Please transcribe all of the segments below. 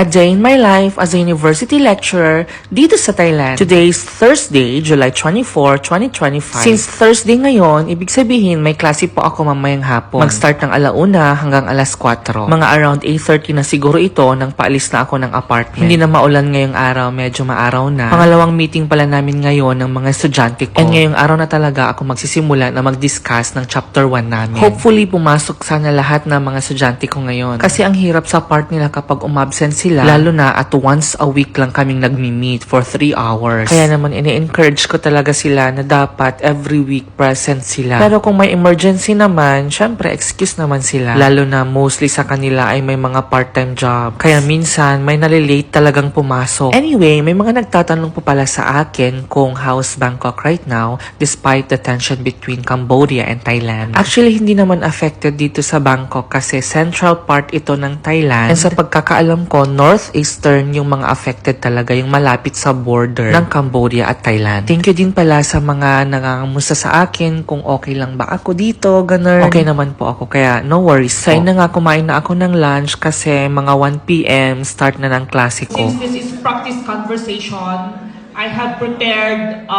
A day in my life as a university lecturer dito sa Thailand. Today is Thursday, July 24, 2025. Since Thursday ngayon, ibig sabihin may klase po ako mamayang hapon. Mag-start ng 1:00 hanggang 4:00. Mga around 8:30 na siguro ito nang paalis na ako ng apartment. Hindi na maulan ngayong araw, medyo maaraw na. Pangalawang meeting pala namin ngayon ng mga estudyante ko. And ngayong araw na talaga ako magsisimula na mag-discuss ng chapter 1 namin. Hopefully, pumasok sana lahat ng mga estudyante ko ngayon. Kasi ang hirap sa part nila kapag umabsent sila. Lalo na at once a week lang kaming nagmi-meet for 3 hours. Kaya naman ini-encourage ko talaga sila na dapat every week present sila. Pero kung may emergency naman, syempre excuse naman sila. Lalo na mostly sa kanila ay may mga part-time job. Kaya minsan may nalilate talagang pumasok. Anyway, may mga nagtatanong po pala sa akin kung how's Bangkok right now despite the tension between Cambodia and Thailand. Actually, hindi naman affected dito sa Bangkok kasi central part ito ng Thailand. And sa pagkakaalam ko, northeastern yung mga affected talaga, yung malapit sa border ng Cambodia at Thailand. Thank you din pala sa mga nangangamusta sa akin kung okay lang ba ako dito, ganun. Okay naman po ako, kaya no worries. Sign na nga, kumain na ako ng lunch kasi mga 1 p.m. start na ng klase ko. Since this is practice conversation, I have prepared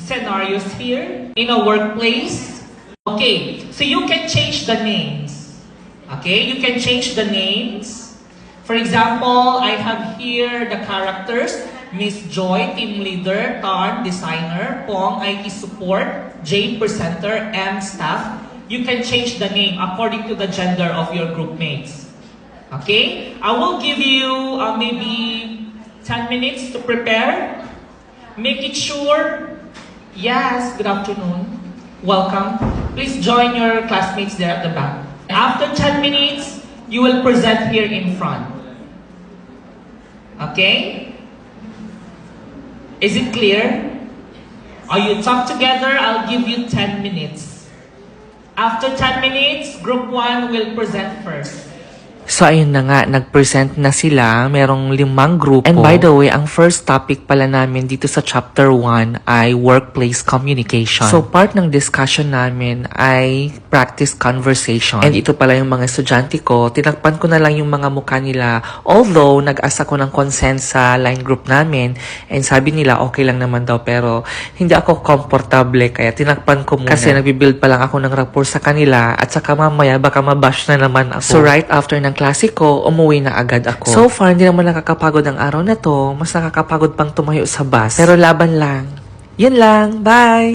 scenarios here in a workplace. Okay, so you can change the names. Okay, you can change the names. For example, I have here the characters, Miss Joy, team leader, Tarn, designer, Pong, IT support, Jane, presenter, M, staff. You can change the name according to the gender of your group mates. Okay? I will give you maybe 10 minutes to prepare. Make it sure. Yes, good afternoon. Welcome. Please join your classmates there at the back. After 10 minutes, you will present here in front. Okay? Is it clear? Or you talk together, I'll give you 10 minutes. After 10 minutes, group 1 will present first. So ayun na nga, nag-present na sila, merong 5 grupo. And by the way, ang first topic pala namin dito sa chapter 1 ay workplace communication. So part ng discussion namin ay practice conversation. And ito pala yung mga estudyante ko, tinakpan ko na lang yung mga mukha nila. Although, nag-asa ko ng consent sa line group namin and sabi nila okay lang naman daw pero hindi ako komportable kaya tinakpan ko muna. Kasi nagbibuild pa lang ako ng rapport sa kanila at saka mamaya baka mabash na naman ako. So right after ng klase ko, umuwi na agad ako. So far, hindi naman nakakapagod ang araw na to. Mas nakakapagod pang tumayo sa bus. Pero laban lang. Yun lang. Bye!